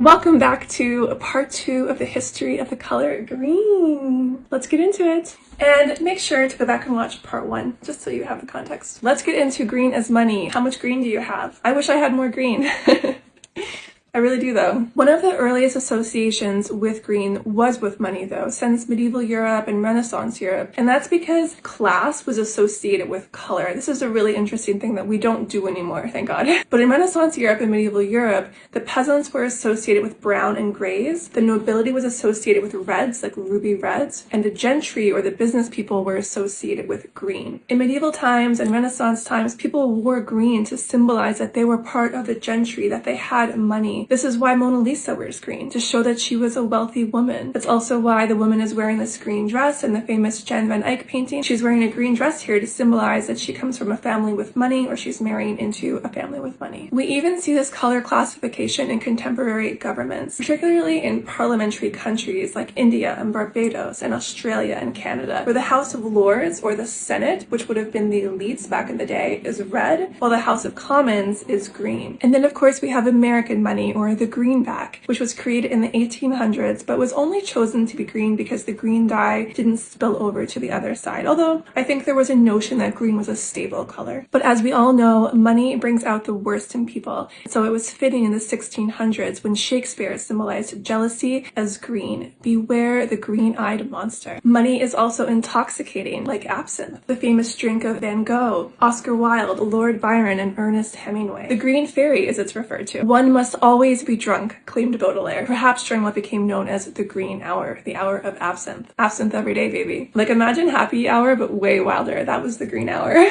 Welcome back to part 2 of the history of the color green. Let's get into it. And make sure to go back and watch part 1, just so you have the context. Let's get into green as money. How much green do you have? I wish I had more green. I really do though. One of the earliest associations with green was with money though, since medieval Europe and Renaissance Europe. And that's because class was associated with color. This is a really interesting thing that we don't do anymore, thank God. But in Renaissance Europe and medieval Europe, the peasants were associated with brown and grays. The nobility was associated with reds, like ruby reds. And the gentry or the business people were associated with green. In medieval times and Renaissance times, people wore green to symbolize that they were part of the gentry, that they had money. This is why Mona Lisa wears green, to show that she was a wealthy woman. That's also why the woman is wearing this green dress in the famous Jan van Eyck painting. She's wearing a green dress here to symbolize that she comes from a family with money, or she's marrying into a family with money. We even see this color classification in contemporary governments, particularly in parliamentary countries like India and Barbados and Australia and Canada, where the House of Lords, or the Senate, which would have been the elites back in the day, is red, while the House of Commons is green. And then of course we have American money, or the greenback, which was created in the 1800s, but was only chosen to be green because the green dye didn't spill over to the other side. Although I think there was a notion that green was a stable color. But as we all know, money brings out the worst in people. So it was fitting in the 1600s when Shakespeare symbolized jealousy as green. Beware the green-eyed monster. Money is also intoxicating, like absinthe, the famous drink of Van Gogh, Oscar Wilde, Lord Byron, and Ernest Hemingway. The green fairy, as it's referred to. One must always be drunk, claimed Baudelaire, perhaps during what became known as the green hour, the hour of absinthe. Absinthe every day, baby. Like imagine happy hour, but way wilder. That was the green hour.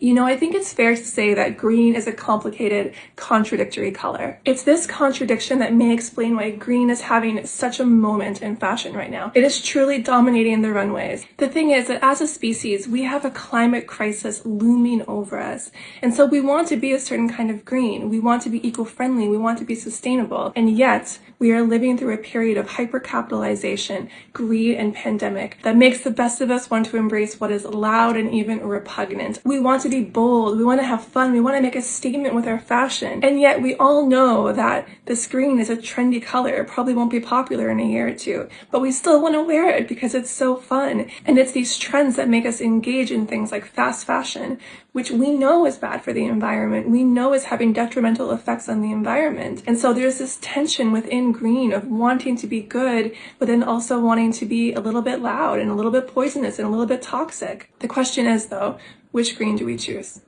You know, I think it's fair to say that green is a complicated, contradictory color. It's this contradiction that may explain why green is having such a moment in fashion right now. It is truly dominating the runways. The thing is that as a species, we have a climate crisis looming over us. And so we want to be a certain kind of green. We want to be eco-friendly. We want to be sustainable. And yet, we are living through a period of hypercapitalization, greed, and pandemic that makes the best of us want to embrace what is loud and even repugnant. We want to be bold, we want to have fun, we want to make a statement with our fashion. And yet we all know that this green is a trendy color. It probably won't be popular in a year or two, but we still want to wear it because it's so fun. And it's these trends that make us engage in things like fast fashion, which we know is bad for the environment. We know is having detrimental effects on the environment. And so there's this tension within green of wanting to be good, but then also wanting to be a little bit loud and a little bit poisonous and a little bit toxic. The question is though, which green do we choose?